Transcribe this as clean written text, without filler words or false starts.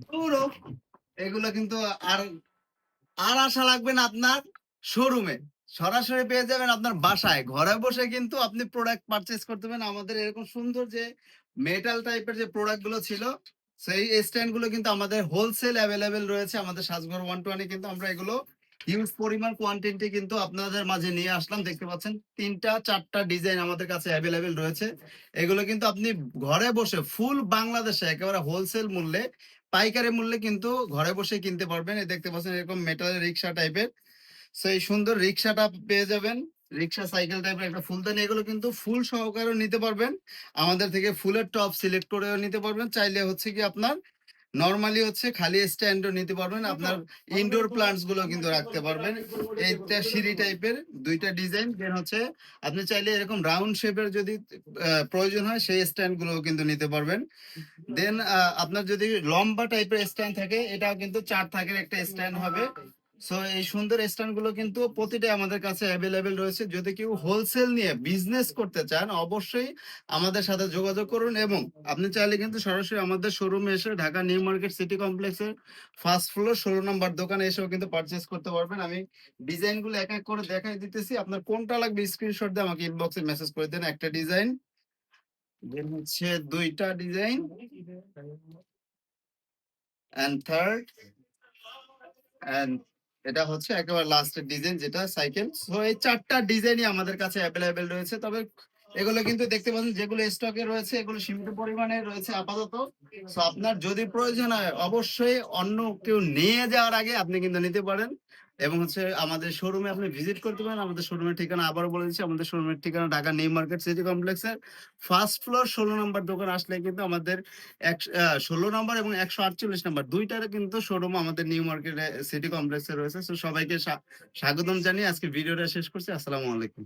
ধুরো! এগুলো কিন্তু আর আর আসা লাগবে না আপনার শোরুমে। সরাসরি পেয়ে যাবেন আপনার বাসায়। ঘরে বসে কিন্তু আপনি প্রোডাক্ট পারচেজ করতে পারেন। আমাদের এরকম সুন্দর যে মেটাল টাইপের যে প্রোডাক্ট গুলো ছিল, সেই স্ট্যান্ড গুলো কিন্তু আমাদের হোলসেল এভেইলেবল রয়েছে। আমাদের সাজঘর 120 এ কিন্তু আমরা এগুলো হিউজ পরিমাণ কোয়ান্টিটি কিন্তু আপনাদের মাঝে নিয়ে আসলাম। দেখতে পাচ্ছেন ৩ টা ৪ টা ডিজাইন আমাদের কাছে এভেইলেবল রয়েছে। এগুলো কিন্তু আপনি ঘরে বসে ফুল বাংলাদেশে একেবারে হোলসেল মূল্যে পাইকারি মূল্যে কিন্তু ঘরে বসে কিনতে পারবেন। এই দেখতে পাচ্ছেন এরকম মেটালের রিক্সা টাইপের। সো এই সুন্দর রিক্সাটা পেয়ে যাবেন। রিক্সা সাইকেল টাইপের একটা ফুলদানি, এগুলো কিন্তু ফুল সহকারেও নিতে পারবেন। আমাদের থেকে ফুলের টপ সিলেক্ট করেও নিতে পারবেন। চাইলে হচ্ছে কি আপনার নরমালি হচ্ছে খালি স্ট্যান্ডও নিতে পারবেন। আপনার ইনডোর প্লান্টস গুলো কিন্তু রাখতে পারবেন। এইটা সিঁড়ি টাইপের ২ টা ডিজাইন। দেন হচ্ছে আপনি চাইলে এরকম রাউন্ড শেপের যদি প্রয়োজন হয় সেই স্ট্যান্ড গুলোও কিন্তু নিতে পারবেন। দেন আপনার যদি লম্বা টাইপের স্ট্যান্ড থাকে, এটাও কিন্তু ৪ থাকের একটা স্ট্যান্ড হবে। সো এই সুন্দর স্ট্যান্ড গুলো কিন্তু প্রতিটাই আমাদের কাছে অ্যাভেলেবেল রয়েছে। যদি কেউ হোলসেল নিয়ে বিজনেস করতে চান, অবশ্যই আমাদের সাথে যোগাযোগ করুন এবং আপনি চাইলে কিন্তু সরাসরি আমাদের শোরুমে এসে ঢাকা নিউ মার্কেট সিটি কমপ্লেক্সের ফার্স্ট ফ্লোর ১৬ নাম্বার দোকানে এসেও কিন্তু পারচেজ করতে পারবেন। আমি ডিজাইন গুলো এক এক করে দেখাই দিতেছি। আপনার কোনটা লাগবে স্ক্রিনশট দিয়ে আমাকে ইনবক্সে মেসেজ করে দেন। একটা ডিজাইন, দেন হচ্ছে ২ টা ডিজাইন, অ্যান্ড থার্ড, অ্যান্ড এটা হচ্ছে একেবারে লাস্টের ডিজাইন যেটা সাইকেল। সো এই ৪ টা ডিজাইনই আমাদের কাছে এভেইলেবল রয়েছে। তবে এগুলো কিন্তু দেখতে পাচ্ছেন যেগুলো স্টকে রয়েছে এগুলো সীমিত পরিমাণে রয়েছে আপাতত। সো আপনার যদি প্রয়োজন হয় অবশ্যই অন্য কেউ নিয়ে যাওয়ার আগে আপনি কিন্তু নিতে পারেন। এবং হচ্ছে আমাদের শোরুমে আপনি ভিজিট করতে পারেন। আমাদের শোরুমের ঠিকানা আবারও বলে দিচ্ছি। আমাদের শোরুমের ঠিকানা ঢাকা নিউ মার্কেট সিটি কমপ্লেক্সের ফার্স্ট ফ্লোর ১৬ নাম্বার দোকান আসলে কিন্তু আমাদের ১৬ নাম্বার এবং ১৪৮ নাম্বার ২ টার কিন্তু শোরুম আমাদের নিউ মার্কেট সিটি কমপ্লেক্সে রয়েছে। সো সবাইকে স্বাগতম জানিয়ে আজকে ভিডিওটা শেষ করছি। আসসালামু আলাইকুম।